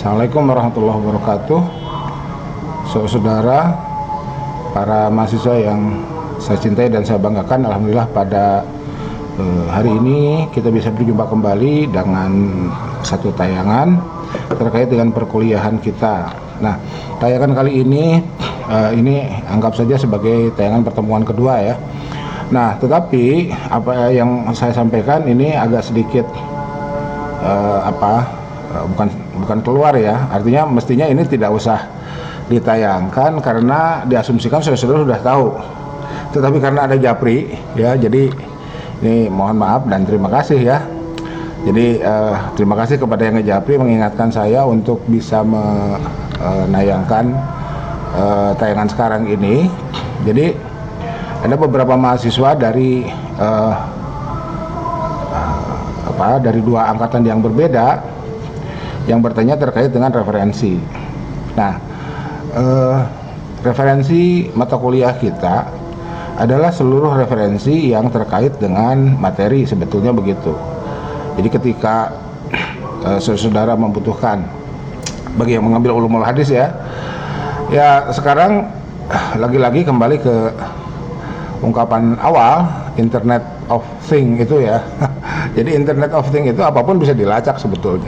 Assalamualaikum warahmatullahi wabarakatuh. Saudara, para mahasiswa yang saya cintai dan saya banggakan, alhamdulillah pada hari ini kita bisa berjumpa kembali dengan satu tayangan terkait dengan perkuliahan kita. Nah, tayangan kali ini anggap saja sebagai tayangan pertemuan kedua ya. Nah, tetapi apa yang saya sampaikan ini agak sedikit bukan keluar ya. Artinya mestinya ini tidak usah ditayangkan karena diasumsikan saudara-saudara sudah tahu. Tetapi karena ada Japri ya, jadi ini mohon maaf dan terima kasih ya. Jadi terima kasih kepada yang Japri mengingatkan saya untuk bisa menayangkan tayangan sekarang ini. Jadi ada beberapa mahasiswa dari dari dua angkatan yang berbeda yang bertanya terkait dengan referensi. Nah, referensi mata kuliah kita adalah seluruh referensi yang terkait dengan materi, sebetulnya begitu. Jadi ketika saudara membutuhkan bagi yang mengambil ulumul hadis ya sekarang lagi-lagi kembali ke ungkapan awal Internet of Things itu ya. Jadi Internet of Things itu apapun bisa dilacak sebetulnya.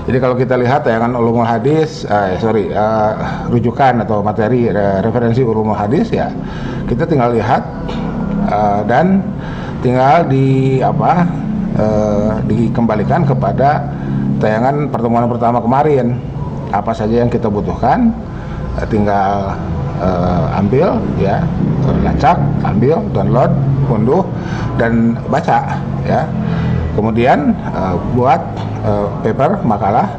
Jadi kalau kita lihat tayangan ulumul hadis, rujukan atau materi referensi ulumul hadis ya, kita tinggal lihat dan tinggal dikembalikan kepada tayangan pertemuan pertama kemarin. Apa saja yang kita butuhkan, tinggal ambil ya, lacak, ambil, download, unduh dan baca ya. Kemudian buat paper makalah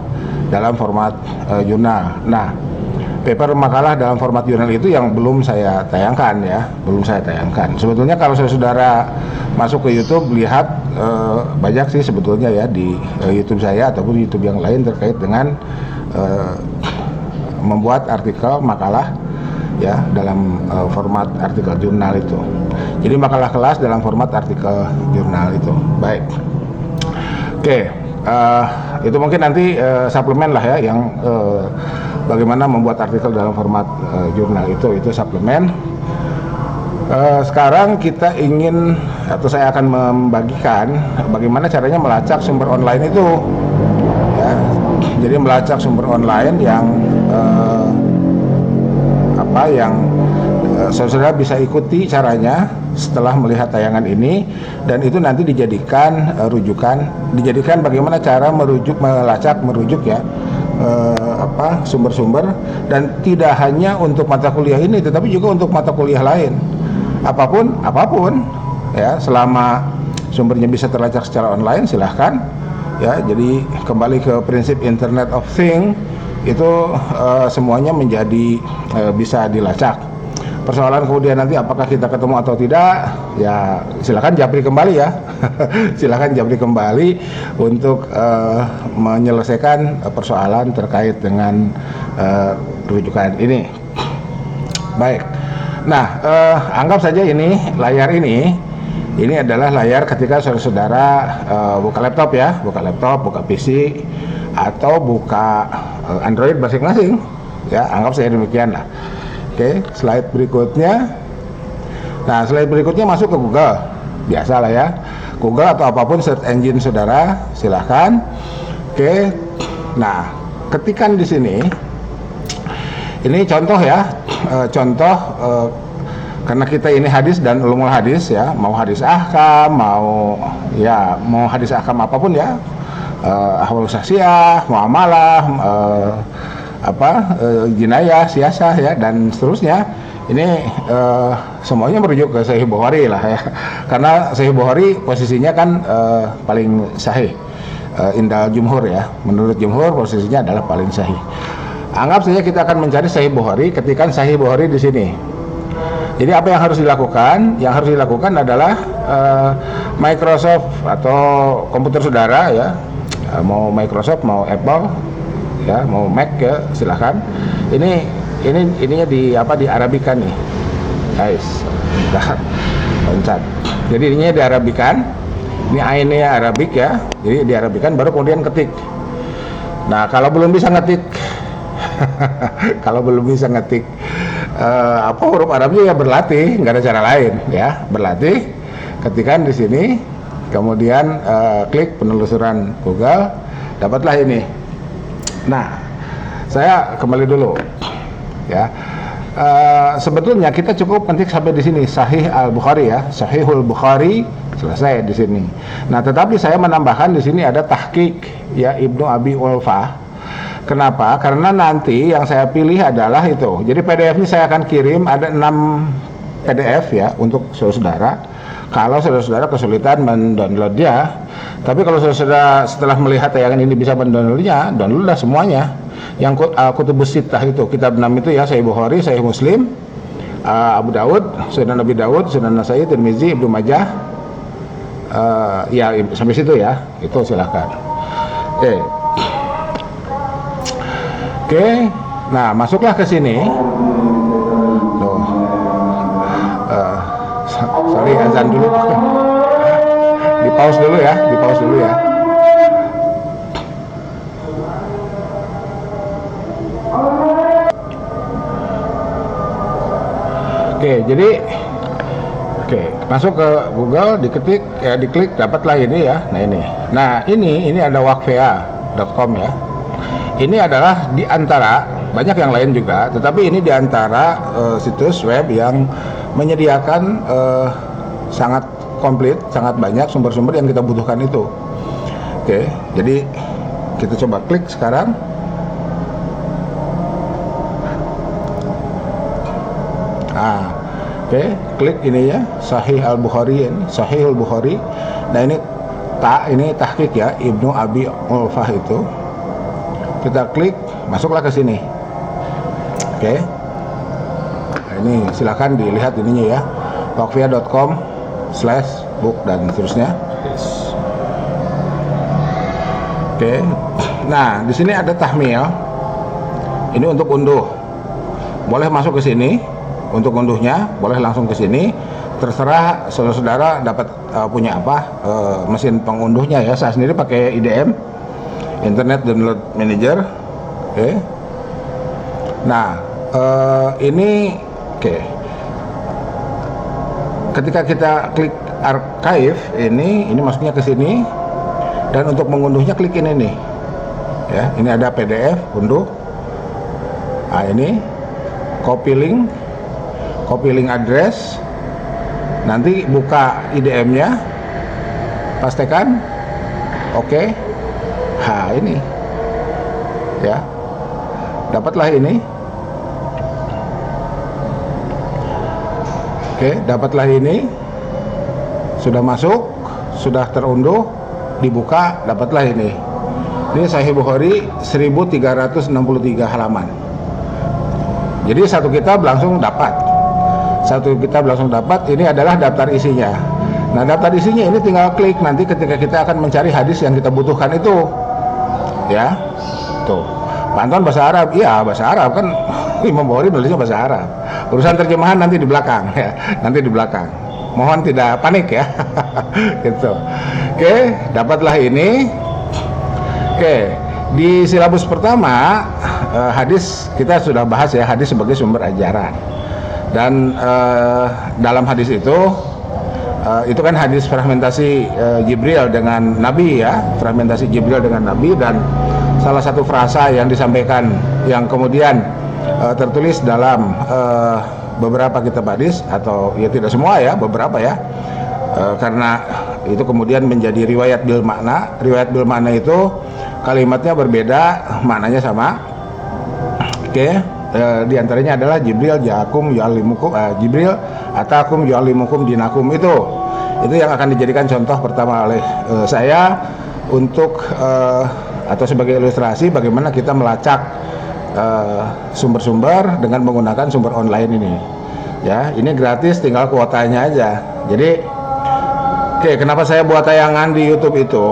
dalam format jurnal. Nah, paper makalah dalam format jurnal itu yang belum saya tayangkan ya, Sebetulnya kalau saudara masuk ke YouTube lihat banyak sih sebetulnya ya di YouTube saya ataupun YouTube yang lain terkait dengan membuat artikel makalah ya dalam format artikel jurnal itu. Jadi makalah kelas dalam format artikel jurnal itu. Baik. Oke, itu mungkin nanti suplemen lah ya yang bagaimana membuat artikel dalam format jurnal itu suplemen. Sekarang kita ingin atau saya akan membagikan bagaimana caranya melacak sumber online itu. Ya, jadi melacak sumber online yang saudara bisa ikuti caranya setelah melihat tayangan ini, dan itu nanti dijadikan rujukan, dijadikan bagaimana cara melacak ya sumber-sumber, dan tidak hanya untuk mata kuliah ini tetapi juga untuk mata kuliah lain, apapun ya, selama sumbernya bisa terlacak secara online silahkan ya. Jadi kembali ke prinsip Internet of Things itu semuanya menjadi bisa dilacak. Persoalan kemudian nanti apakah kita ketemu atau tidak ya, silakan Japri kembali ya. Silakan Japri kembali untuk menyelesaikan persoalan terkait dengan rujukan ini. Baik. Nah, anggap saja ini layar ini adalah layar ketika saudara buka laptop ya, buka PC atau buka Android masing-masing ya, anggap saya demikian lah. Oke, slide berikutnya. Nah, slide berikutnya masuk ke Google, biasa lah ya, Google atau apapun search engine saudara, silahkan. Oke, nah, ketikan di sini. Ini contoh ya, karena kita ini hadis dan ulumul hadis ya, mau hadis ahkam, mau hadis ahkam apapun ya, ahwal sahsiah, muamalah, jinayah, siasah ya dan seterusnya. Ini semuanya merujuk ke Sahih Bukhari lah ya. Karena Sahih Bukhari posisinya kan paling sahih indal jumhur ya. Menurut jumhur posisinya adalah paling sahih. Anggap saja kita akan mencari Sahih Bukhari, ketikan Sahih Bukhari di sini. Jadi apa yang harus dilakukan? Yang harus dilakukan adalah Microsoft atau komputer saudara ya, mau Microsoft, mau Apple ya, mau Mac ya, silahkan. Ininya diarabikan nih, guys. Loncat. Jadi ininya diarabikan. Ini ainnya Arabik ya. Jadi diarabikan baru kemudian ketik. Nah, kalau belum bisa ngetik kalau belum bisa ngetik apa huruf Arabnya, ya berlatih, nggak ada cara lain ya, berlatih, ketikan di sini, kemudian klik penelusuran Google, dapatlah ini. Nah, saya kembali dulu ya. Sebetulnya kita cukup ketik sampai di sini, Sahih Al-Bukhari ya, Sahihul Bukhari, selesai di sini. Nah, tetapi saya menambahkan di sini ada tahqiq ya Ibnu Abi Ulfah. Kenapa? Karena nanti yang saya pilih adalah itu. Jadi PDF ini saya akan kirim, ada 6 PDF ya untuk saudara. Kalau saudara-saudara kesulitan mendownloadnya, tapi kalau saudara setelah melihat tayangan ini bisa mendownloadnya, downloadlah semuanya. Yang Kutubus Sittah itu, kitab 6 itu ya, Sahih Bukhari, Sahih Muslim, Abu Daud, Sunan Nabi Daud, Sunan Nasai, Tirmizi, Ibnu Majah, ya sampai situ ya, itu silahkan. Oke, nah masuklah ke sini. Tuh, sorry azan dulu. Di pause dulu ya, di pause dulu ya. Oke, jadi masuk ke Google, diketik ya, diklik, dapatlah ini ya. Nah ini ada wakfea.com ya. Ini adalah di antara banyak yang lain juga, tetapi ini di antara situs web yang menyediakan sangat komplit, sangat banyak sumber-sumber yang kita butuhkan itu. Oke, jadi kita coba klik sekarang. Klik ini ya, Sahih Al-Bukhari, ini Sahihul Bukhari. Nah ini tahqiq ya Ibnu Abi Ulfah itu. Kita klik, masuklah ke sini. Nah, ini silakan dilihat ininya ya, wakfia.com/book dan seterusnya. Nah di sini ada tahmil. Ini untuk unduh. Boleh masuk ke sini. Untuk unduhnya boleh langsung ke sini, terserah saudara-saudara dapat punya apa mesin pengunduhnya ya. Saya sendiri pakai IDM, Internet Download Manager. Nah ini ketika kita klik archive ini masuknya ke sini, dan untuk mengunduhnya klik ini nih ya. Ini ada PDF unduh. Nah ini copy link address, nanti buka IDM-nya, pastikan oke. Nah ini ya, dapatlah ini. Dapatlah ini, sudah masuk, sudah terunduh, dibuka, dapatlah ini. Ini Sahih Bukhari 1363 halaman. Jadi satu kitab langsung dapat. Ini adalah daftar isinya. Nah daftar isinya ini tinggal klik nanti ketika kita akan mencari hadis yang kita butuhkan itu ya. Tuh, Pak Anton bahasa Arab, iya bahasa Arab kan. Imam Bukhari nulisnya bahasa Arab. Urusan terjemahan nanti di belakang ya, nanti di belakang. Mohon tidak panik ya. Gitu. Dapatlah ini. Di silabus pertama hadis kita sudah bahas ya, hadis sebagai sumber ajaran. Dan dalam hadis itu kan hadis fragmentasi Jibril dengan Nabi ya, fragmentasi Jibril dengan Nabi, dan salah satu frasa yang disampaikan yang kemudian tertulis dalam beberapa kitab hadis, atau ya tidak semua ya, beberapa ya, karena itu kemudian menjadi riwayat bil makna. Riwayat bil makna itu kalimatnya berbeda, maknanya sama. Di antaranya adalah Jibril ja'akum yu'allimukum, Jibril atakum yu'allimukum dinakum. Itu yang akan dijadikan contoh pertama oleh saya untuk atau sebagai ilustrasi bagaimana kita melacak sumber-sumber dengan menggunakan sumber online ini ya. Ini gratis, tinggal kuotanya aja. Jadi kenapa saya buat tayangan di YouTube itu?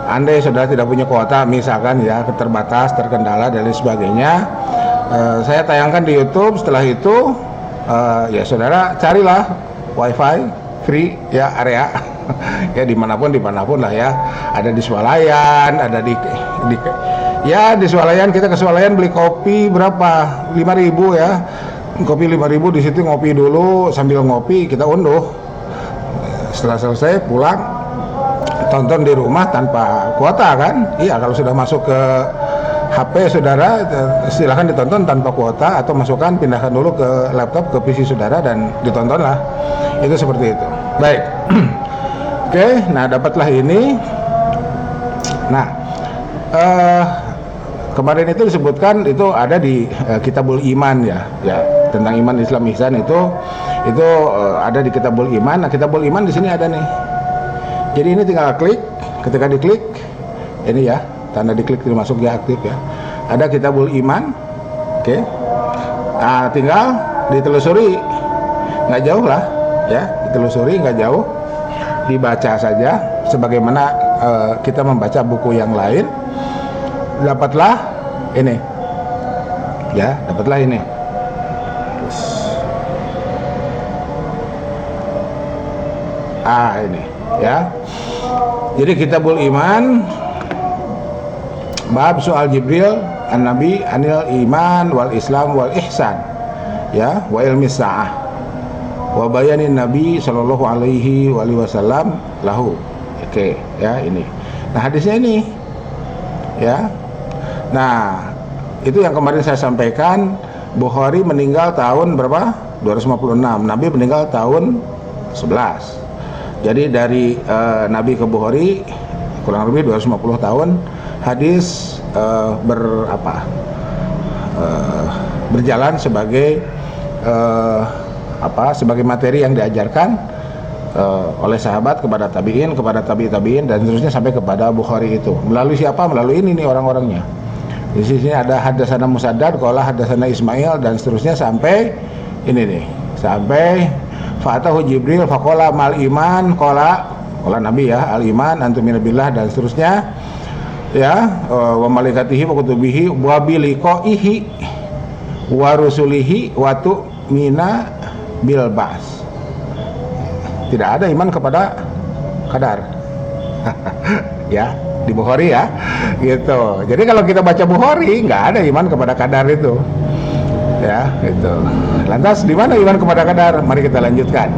Andai saudara tidak punya kuota misalkan ya, terbatas, terkendala dan lain sebagainya, saya tayangkan di YouTube. Setelah itu ya saudara carilah wifi free ya, area ya dimanapun lah ya, ada di swalayan, ada di Ya di swalayan, kita ke swalayan beli kopi berapa? 5.000 ya. Kopi 5.000, di situ ngopi dulu, sambil ngopi kita unduh. Setelah selesai pulang tonton di rumah tanpa kuota kan? Iya, kalau sudah masuk ke HP saudara silahkan ditonton tanpa kuota, atau masukkan pindahkan dulu ke laptop, ke PC saudara dan ditontonlah. Itu seperti itu. Baik. Oke, nah dapatlah ini. Nah, kemarin itu disebutkan itu ada di Kitabul Iman ya, tentang iman Islam ihsan itu ada di Kitabul Iman. Nah, Kitabul Iman di sini ada nih. Jadi ini tinggal klik, ketika diklik ini ya, tanda diklik termasuk ya aktif ya. Ada Kitabul Iman. Oke. Nah, tinggal ditelusuri, nggak jauh lah ya, ditelusuri nggak jauh, dibaca saja sebagaimana kita membaca buku yang lain. Dapatlah ini ya, dapatlah ini. Ini ya. Jadi Kitabul Iman bab soal Jibril an-Nabi anil iman wal Islam wal ihsan ya, wa ilmi sa'ah wa bayanin Nabi sallallahu alaihi wasallam lahu. Oke ya, ini. Nah, hadisnya ini ya. Nah, itu yang kemarin saya sampaikan. Bukhari meninggal tahun berapa? 256. Nabi meninggal tahun 11. Jadi dari Nabi ke Bukhari kurang lebih 250 tahun. Hadis berjalan sebagai sebagai materi yang diajarkan oleh sahabat kepada tabi'in, kepada tabi'in dan seterusnya sampai kepada Bukhari itu. Melalui siapa? Melalui ini nih orang-orangnya. Di sini ada hadatsana Musaddad, qala hadatsana Ismail dan seterusnya sampai ini nih. Sampai fa'atahu Jibril faqala mal iman, qala Nabi ya, al iman antumina billah dan seterusnya. Ya, wa malaikatihi wa kutubihi wa biliqaihi wa rusulihi wa tu'mina bil ba's. Tidak ada iman kepada qadar. Ya, di Bukhari ya. Gitu. Jadi kalau kita baca Bukhari nggak ada iman kepada qadar itu. Ya, gitu. Lantas di mana iman kepada qadar? Mari kita lanjutkan.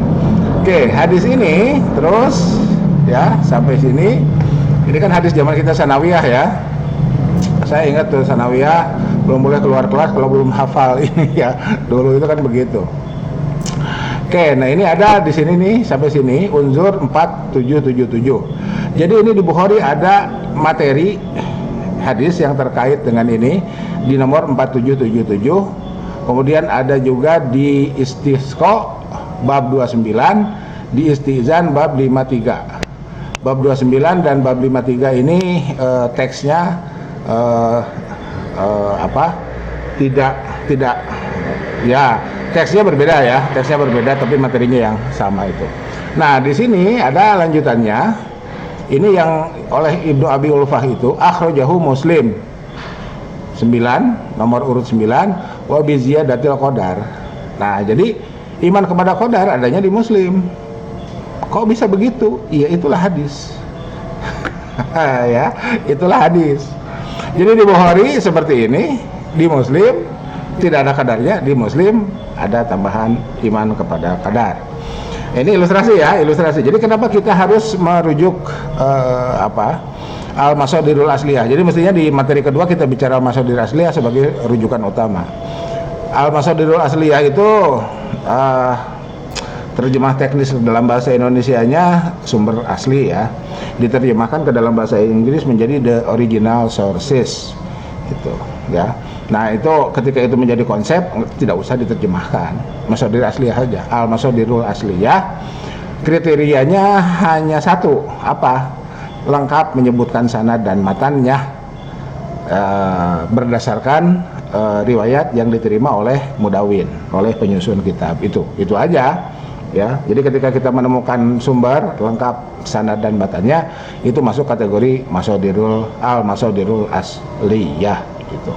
Oke, hadis ini terus ya sampai sini. Ini kan hadis zaman kita sanawiyah ya. Saya ingat tuh sanawiyah belum boleh keluar kelas kalau belum hafal ini ya. Dulu itu kan begitu. Oke, nah ini ada di sini nih sampai sini Unzur 4777. Jadi ini di Bukhari ada materi hadis yang terkait dengan ini di nomor 4777. Kemudian ada juga di Istisqa bab 29, di Istizan bab 53. Bab 29 dan bab 53 ini teksnya tidak ya, teksnya berbeda ya, tapi materinya yang sama itu. Nah, di sini ada lanjutannya. Ini yang oleh Ibnu Abi Ulfah itu akhrajahu Muslim 9, nomor urut 9, wa bi ziyadatil qadar. Nah, jadi iman kepada qadar adanya di Muslim. Kok bisa begitu? Iya, itulah hadis. Ya, itulah hadis. Jadi di Bukhari seperti ini, di Muslim tidak ada qadarnya, di Muslim ada tambahan iman kepada qadar. Ini ilustrasi ya, ilustrasi. Jadi kenapa kita harus merujuk al-masadirul asliyah. Jadi mestinya di materi kedua kita bicara al-masadirul asliyah sebagai rujukan utama. Al-masadirul asliyah itu terjemah teknis dalam bahasa Indonesianya sumber asli ya, diterjemahkan ke dalam bahasa Inggris menjadi the original sources gitu ya. Nah, itu ketika itu menjadi konsep tidak usah diterjemahkan, masadir asliyah saja. Al masadirul asliyah kriterianya hanya satu, apa? Lengkap menyebutkan sanad dan matannya berdasarkan riwayat yang diterima oleh mudawin, oleh penyusun kitab. Itu aja. Ya, jadi ketika kita menemukan sumber lengkap sanad dan matanya, itu masuk kategori al-masadirul asliyah gitu.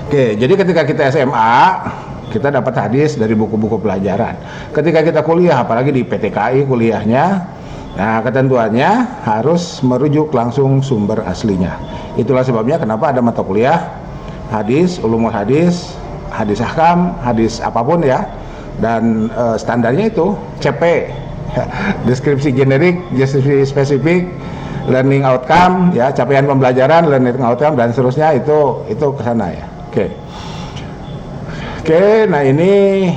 Oke, jadi ketika kita SMA, kita dapat hadis dari buku-buku pelajaran. Ketika kita kuliah, apalagi di PTKI kuliahnya, Nah, ketentuannya harus merujuk langsung sumber aslinya. Itulah sebabnya kenapa ada mata kuliah hadis, ulumul hadis, hadis ahkam, hadis apapun ya. Dan standarnya itu CP, deskripsi generik, deskripsi spesifik, learning outcome ya, capaian pembelajaran, learning outcome dan seterusnya itu ke sana ya. Oke, nah ini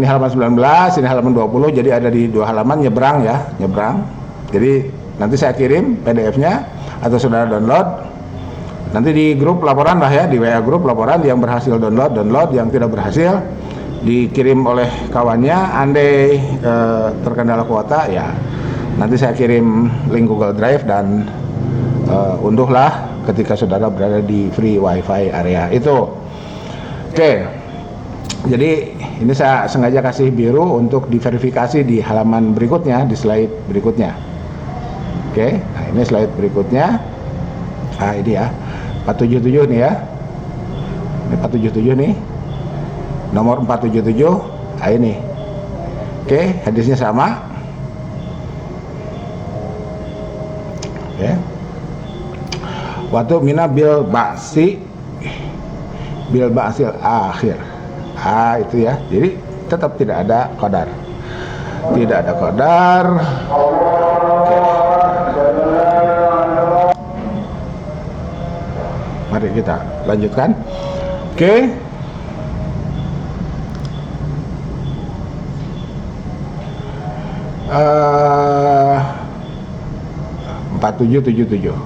halaman 19, ini halaman 20, jadi ada di 2 halaman nyebrang ya, nyebrang. Jadi nanti saya kirim PDF-nya atau saudara download. Nanti di grup laporan lah ya, di WA grup laporan, yang berhasil download, yang tidak berhasil dikirim oleh kawannya. Andai terkendala kuota ya, nanti saya kirim link Google Drive dan unduhlah ketika saudara berada di free wifi area itu. Oke. Jadi ini saya sengaja kasih biru untuk diverifikasi di halaman berikutnya, di slide berikutnya. Oke, nah ini slide berikutnya. Nah ini ya, 477 nih ya. Ini 477 nih. Nomor 477. Nah ini. Oke, hadisnya sama. Oke. Waktu mina bil ba'sil akhir. Itu ya, jadi tetap tidak ada qadar, Mari kita lanjutkan. Oke. 4777.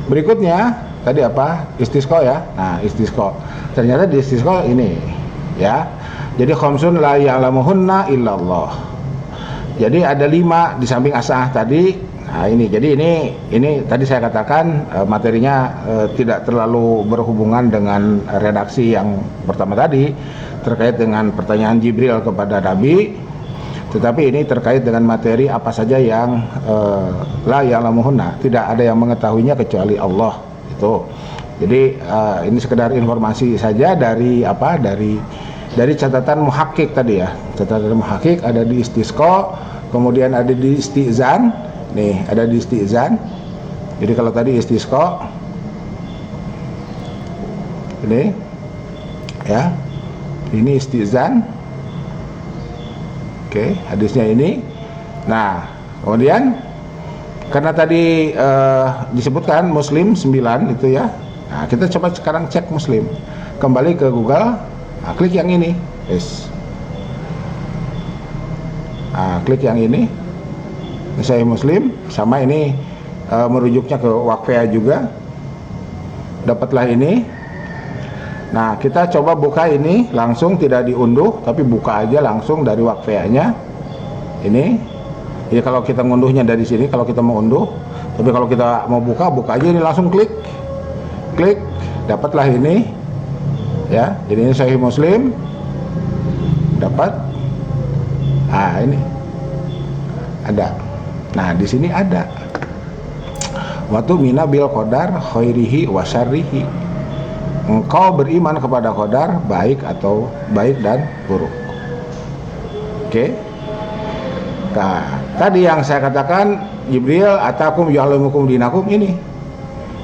Berikutnya tadi apa? Istisqa ya. Nah, istisqa. Ternyata di istisqa ini ya. Jadi khamsun la ya'lamuhunna illallah. Jadi ada 5 di samping asah tadi. Nah, ini. Jadi ini tadi saya katakan materinya tidak terlalu berhubungan dengan redaksi yang pertama tadi terkait dengan pertanyaan Jibril kepada Nabi. Tetapi ini terkait dengan materi apa saja yang la ya'lamuhunna, tidak ada yang mengetahuinya kecuali Allah itu. Jadi ini sekedar informasi saja dari catatan muhakkik tadi ya. Catatan muhakkik ada di istisqa, kemudian ada di istizan. Nih, ada di istizan. Jadi kalau tadi istisqa ini ya. Ini istizan. Oke, hadisnya ini. Nah, kemudian karena tadi disebutkan Muslim 9 itu ya. Nah, kita coba sekarang cek Muslim. Kembali ke Google, nah, klik yang ini. Yes. Nah, klik yang ini. Sahih Muslim, sama ini merujuknya ke Waqfiyah juga. Dapatlah ini. Nah, kita coba buka ini langsung, tidak diunduh, tapi buka aja langsung dari Waqfiyahnya. Ini. Jadi kalau kita ngunduhnya dari sini, kalau kita mau unduh, tapi kalau kita mau buka aja ini langsung klik, dapatlah ini, ya. Jadi ini Sahih Muslim, dapat. Ah ini ada. Nah di sini ada. Watu mina bil qadar khairihi wa syarrihi. Engkau beriman kepada qadar baik dan buruk. Oke. Nah, tadi yang saya katakan Jibril atakum yu'allimukum dinakum ini.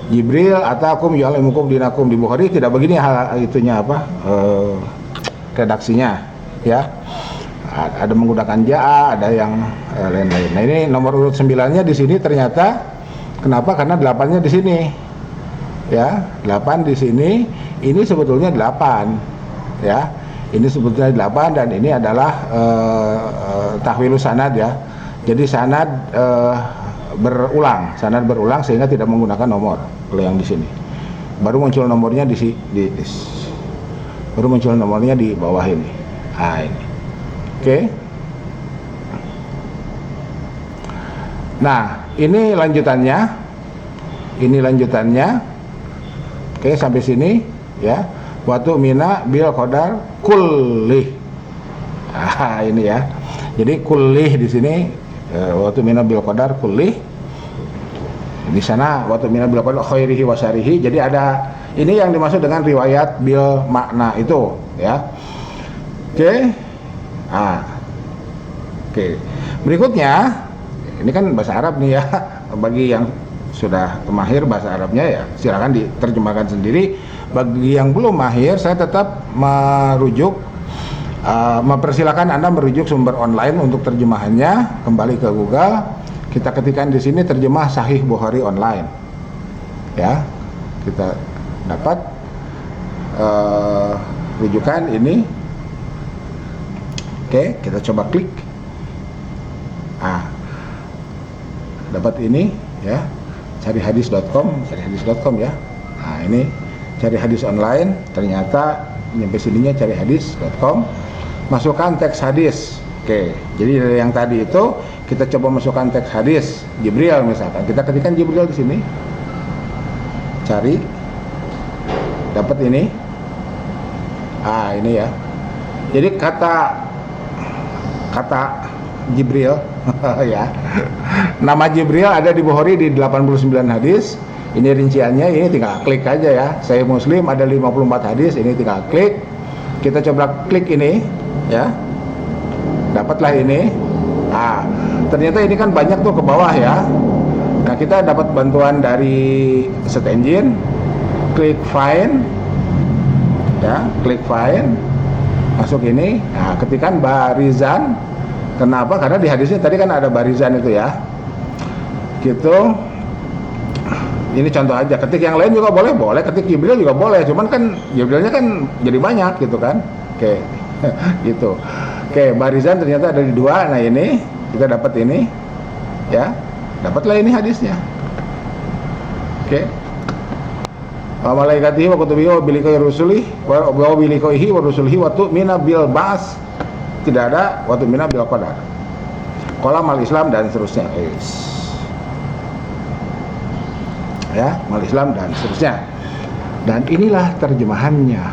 Jibril atakum yu'allimukum dinakum di Bukhari tidak begini hal itunya apa? Redaksinya ya. Ada menggunakan ja'a, ada yang lain-lain. Nah, ini nomor urut 9-nya di sini ternyata kenapa? Karena 8-nya di sini. Ya, 8 di sini, ini sebetulnya 8. Ya. Ini sebetulnya 8 dan ini adalah tahwilus sanad ya. Jadi sanad berulang sehingga tidak menggunakan nomor kalau yang di sini. Baru muncul nomornya baru muncul nomornya di bawah ini. Ah ini. Oke. Nah, ini lanjutannya. Oke, sampai sini ya. Watu mina bil qadar kullih. Ah, ini ya. Jadi kullih di sini watu mina bil qadar kullih. Di sana watu mina bil qadar khairihi wa syarrihi. Jadi ada ini yang dimaksud dengan riwayat bil makna itu ya. Oke. Ah. Oke. Berikutnya ini kan bahasa Arab nih ya. Bagi yang sudah mahir bahasa Arabnya ya silakan diterjemahkan sendiri. Bagi yang belum mahir, saya tetap mempersilahkan Anda merujuk sumber online untuk terjemahannya. Kembali ke Google, kita ketikkan di sini terjemah Sahih Bukhari online. Ya, kita dapat rujukan ini. Oke, kita coba klik. Dapat ini ya. Cari hadis.com ya. Nah, ini cari hadis online, ternyata nyampe sininya cari hadis.com. Masukkan teks hadis. Oke, jadi dari yang tadi itu kita coba masukkan teks hadis Jibril misalkan. Kita ketikkan Jibril di sini. Cari. Dapat ini. Ini ya. Jadi kata Jibril ya. Nama Jibril ada di Bukhari di 89 hadis. Ini rinciannya, ini tinggal klik aja ya. Sahih Muslim ada 54 hadis, ini tinggal klik. Kita coba klik ini ya. Dapatlah ini. Ternyata ini kan banyak tuh ke bawah ya. Nah, kita dapat bantuan dari search engine. Klik find. Ya, klik find. Masuk ini. Nah, ketikan Barizan. Kenapa? Karena di hadisnya tadi kan ada Barizan itu ya. Gitu. Ini contoh aja. Ketik yang lain juga boleh, ketik Jibril juga boleh. Cuman kan Jibrilnya kan jadi banyak gitu kan. Oke. Gitu. Oke, Barizan ternyata ada di 2. Nah, ini kita dapat ini. Ya. Dapatlah ini hadisnya. Oke. Malaikatihi wa kutubihi wa bilikai rusulihi wa bilikaihi wa rusulihi wa tu'mina bil ba'ats. Tidak ada wa tu'mina bil qadar. Qala mal Islam dan seterusnya. Ya, mal Islam dan seterusnya. Dan inilah terjemahannya.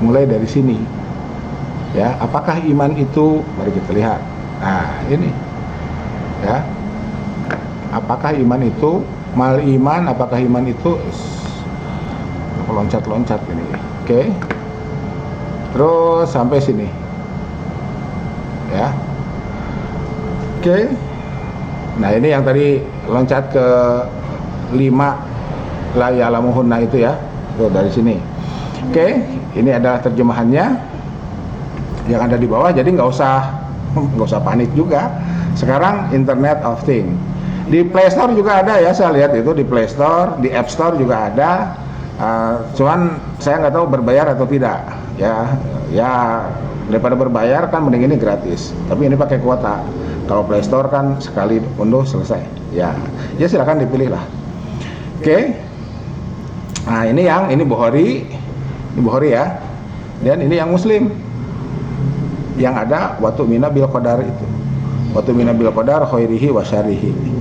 Mulai dari sini. Ya, apakah iman itu? Mari kita lihat. Nah, ini. Ya. Apakah iman itu? Mal iman, apakah iman itu? Loncat-loncat ini. Oke. Terus sampai sini. Ya. Oke. Nah, ini yang tadi loncat ke 5 la ya'lamuhunna itu ya. Tuh dari sini. Oke, ini adalah terjemahannya yang ada di bawah. Jadi nggak usah panik juga. Sekarang Internet of Things. Di Play Store juga ada ya, saya lihat itu di Play Store, di App Store juga ada. Cuman saya nggak tahu berbayar atau tidak. Ya daripada berbayar kan mending ini gratis. Tapi ini pakai kuota. Kalau Play Store kan sekali unduh selesai. Ya silakan dipilih lah. Oke. Nah, ini Bukhari. Ini Bukhari ya. Dan ini yang Muslim. Yang ada wa tu'mina bil qadar itu. Wa tu'mina bil qadar khairihi wa syarrihi.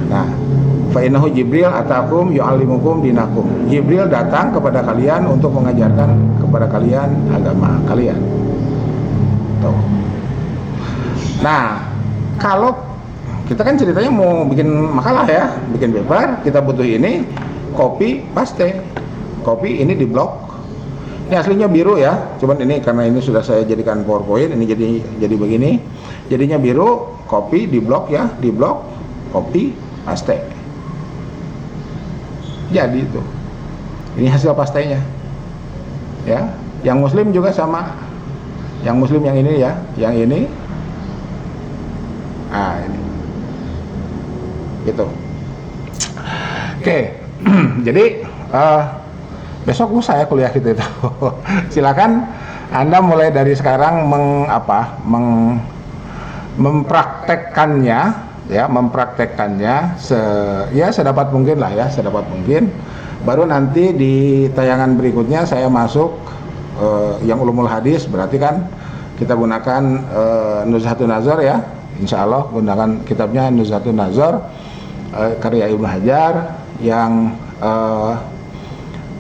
Nah, fa innahu Jibril atakum yu'allimukum dinakum. Jibril datang kepada kalian untuk mengajarkan kepada kalian agama kalian. Tuh. Nah, kalau kita kan ceritanya mau bikin makalah ya, bikin paper, kita butuh ini, copy, paste. Copy ini di blok. Ini aslinya biru ya, cuman ini karena ini sudah saya jadikan PowerPoint, ini jadi begini. Jadinya biru, copy di blok ya, di blok, copy, paste. Jadi itu. Ini hasil pastenya. Ya, yang Muslim juga sama. Yang Muslim yang ini ya, yang ini. Ini. Gitu. Oke. Jadi besok saya kuliah gitu itu. Silakan Anda mulai dari sekarang mempraktekkannya ya, sedapat mungkin lah ya, sedapat mungkin. Baru nanti di tayangan berikutnya saya masuk yang ulumul hadis, berarti kan kita gunakan Nuzhatun Nazar ya. Insya Allah gunakan kitabnya Nuzhatun Nazar karya Ibnu Hajar yang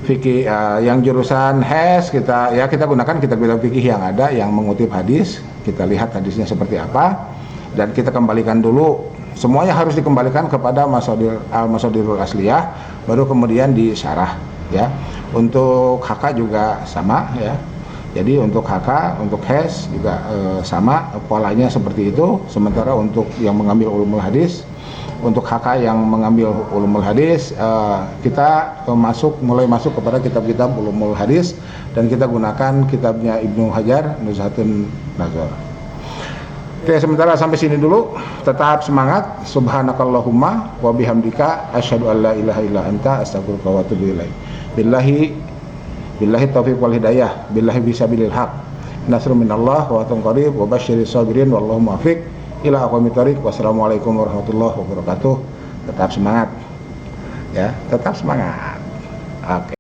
fikih yang jurusan HES kita gunakan kitab-kitab fikih yang ada yang mengutip hadis. Kita lihat hadisnya seperti apa dan kita kembalikan dulu. Semuanya harus dikembalikan kepada masadirul asliyah, baru kemudian disyarah ya. Untuk HK juga sama ya. Jadi untuk HK, untuk HES juga sama polanya seperti itu. Sementara untuk yang mengambil ulumul hadis untuk HK yang mengambil ulumul hadis, kita mulai masuk kepada kitab-kitab ulumul hadis, dan kita gunakan kitabnya Ibnu Hajar, Nuzhatun Nazar. Oke, sementara sampai sini dulu. Tetap semangat. Subhanakallahumma wa bihamdika asyhadu an la ilaha illa anta astaghfiruka wa atubu ilaik. Billahi taufiq wal hidayah, billahi bisabilil haq. Nasrun minallah wa atun qarib wa basyiris sabirin wallahu muwaffiq ila aqwamit thoriq. Wassalamualaikum warahmatullahi wabarakatuh. Tetap semangat. Ya, tetap semangat. Oke.